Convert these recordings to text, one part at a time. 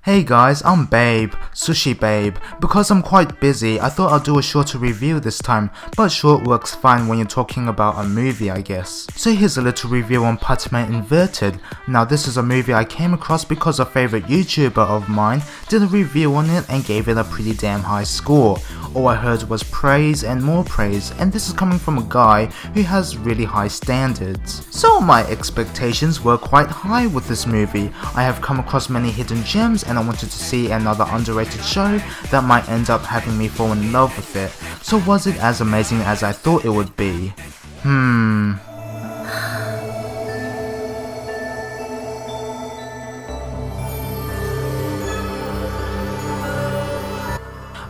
Hey guys, I'm Babe, Sushi Babe. Because I'm quite busy, I thought I'll do a shorter review this time, but short works fine when you're talking about a movie, I guess. So here's a little review on Patema Inverted. Now this is a movie I came across because a favourite YouTuber of mine did a review on it and gave it a pretty damn high score. All I heard was praise and more praise, and this is coming from a guy who has really high standards. So my expectations were quite high with this movie. I have come across many hidden gems and I wanted to see another underrated show that might end up having me fall in love with it. So was it as amazing as I thought it would be?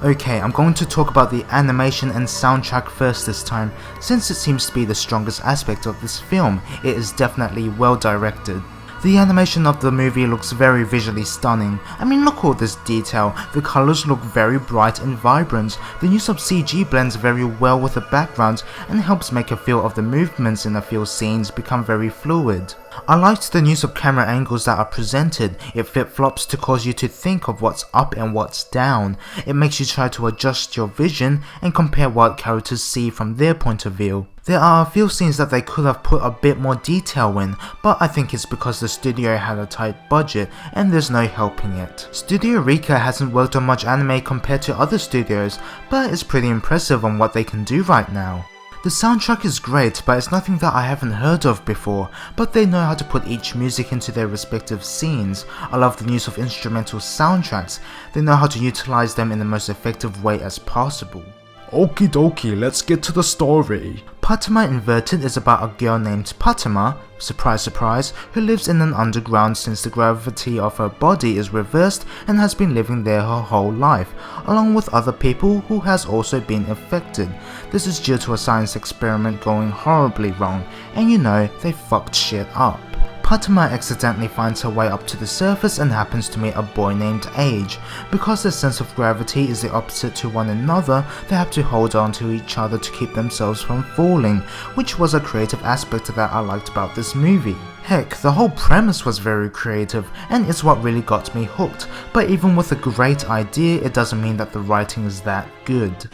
Okay, I'm going to talk about the animation and soundtrack first this time. Since it seems to be the strongest aspect of this film, it is definitely well directed. The animation of the movie looks very visually stunning. I mean, look at all this detail, the colours look very bright and vibrant, the use of CG blends very well with the background and helps make a feel of the movements in a few scenes become very fluid. I liked the use of camera angles that are presented. It flip-flops to cause you to think of what's up and what's down. It makes you try to adjust your vision and compare what characters see from their point of view. There are a few scenes that they could have put a bit more detail in, but I think it's because the studio had a tight budget and there's no helping it. Studio Rika hasn't worked on much anime compared to other studios, but it's pretty impressive on what they can do right now. The soundtrack is great, but it's nothing that I haven't heard of before, but they know how to put each music into their respective scenes. I love the use of instrumental soundtracks. They know how to utilize them in the most effective way as possible. Okie dokie, let's get to the story. Patema Inverted is about a girl named Patema, surprise surprise, who lives in an underground since the gravity of her body is reversed and has been living there her whole life, along with other people who has also been affected. This is due to a science experiment going horribly wrong, and you know, they fucked shit up. Patema accidentally finds her way up to the surface and happens to meet a boy named Age. Because their sense of gravity is the opposite to one another, they have to hold on to each other to keep themselves from falling, which was a creative aspect that I liked about this movie. Heck, the whole premise was very creative and it's what really got me hooked, but even with a great idea, it doesn't mean that the writing is that good.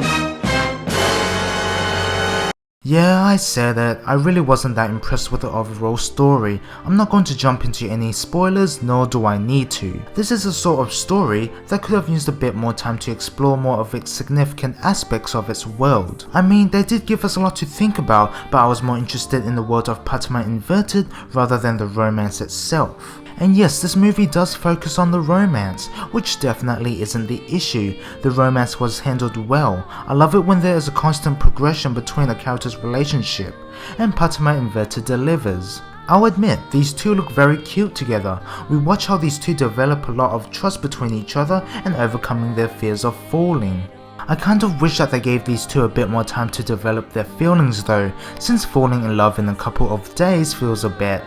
Yeah, I said it, I really wasn't that impressed with the overall story. I'm not going to jump into any spoilers, nor do I need to. This is a sort of story that could have used a bit more time to explore more of its significant aspects of its world. I mean, they did give us a lot to think about, but I was more interested in the world of Patema Inverted rather than the romance itself. And yes, this movie does focus on the romance, which definitely isn't the issue. The romance was handled well. I love it when there is a constant progression between a character's relationship, and Patema Inverted delivers. I'll admit, these two look very cute together. We watch how these two develop a lot of trust between each other and overcoming their fears of falling. I kind of wish that they gave these two a bit more time to develop their feelings though, since falling in love in a couple of days feels a bit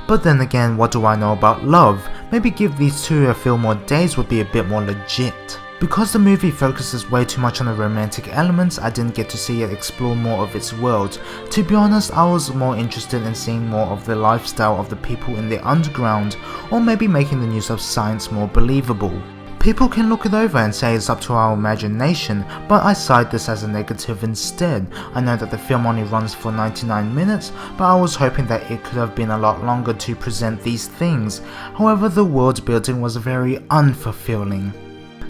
But then again, what do I know about love? Maybe give these two a few more days would be a bit more legit. Because the movie focuses way too much on the romantic elements, I didn't get to see it explore more of its world. To be honest, I was more interested in seeing more of the lifestyle of the people in the underground, or maybe making the use of science more believable. People can look it over and say it's up to our imagination, but I cite this as a negative instead. I know that the film only runs for 99 minutes, but I was hoping that it could have been a lot longer to present these things. However, the world building was very unfulfilling.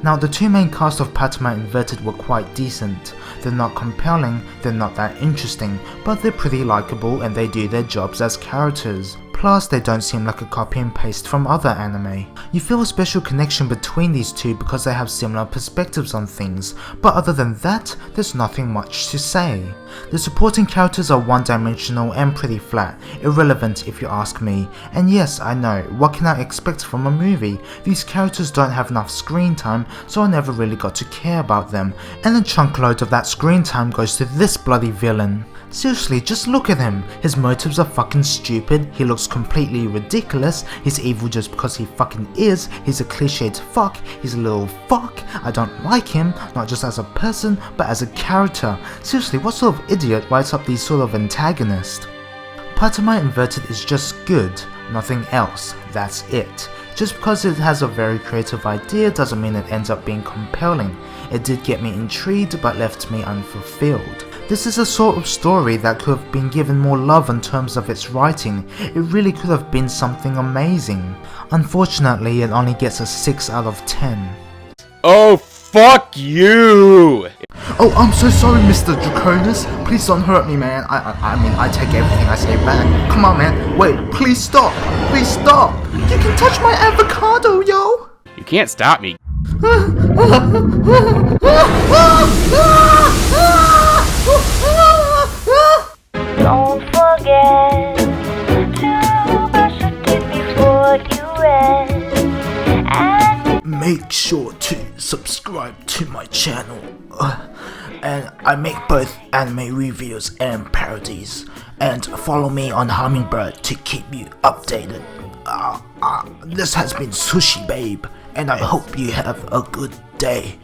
Now, the two main cast of Patema Inverted were quite decent. They're not compelling, they're not that interesting, but they're pretty likable and they do their jobs as characters. Plus, they don't seem like a copy and paste from other anime. You feel a special connection between these two because they have similar perspectives on things, but other than that, there's nothing much to say. The supporting characters are one-dimensional and pretty flat, irrelevant if you ask me. And yes, I know, what can I expect from a movie? These characters don't have enough screen time, so I never really got to care about them, and a chunk load of that screen time goes to this bloody villain. Seriously, just look at him. His motives are fucking stupid, he looks completely ridiculous, he's evil just because he fucking is, he's a cliched fuck, he's a little fuck, I don't like him, not just as a person, but as a character. Seriously, what sort of idiot writes up these sort of antagonists? Patema Inverted is just good, nothing else, that's it. Just because it has a very creative idea doesn't mean it ends up being compelling. It did get me intrigued but left me unfulfilled. This is a sort of story that could have been given more love in terms of its writing. It really could have been something amazing. Unfortunately, it only gets a 6 out of 10. Oh, fuck you! Oh, I'm so sorry, Mr. Draconis. Please don't hurt me, man. I mean, I take everything I say back. Come on, man. Wait, please stop. Please stop. You can touch my avocado, yo. You can't stop me. Don't forget to brush your teeth before you rest. And Make sure to subscribe to my channel. And I make both anime reviews and parodies. And follow me on Hummingbird to keep you updated. This has been Sushi Babe, and I hope you have a good day.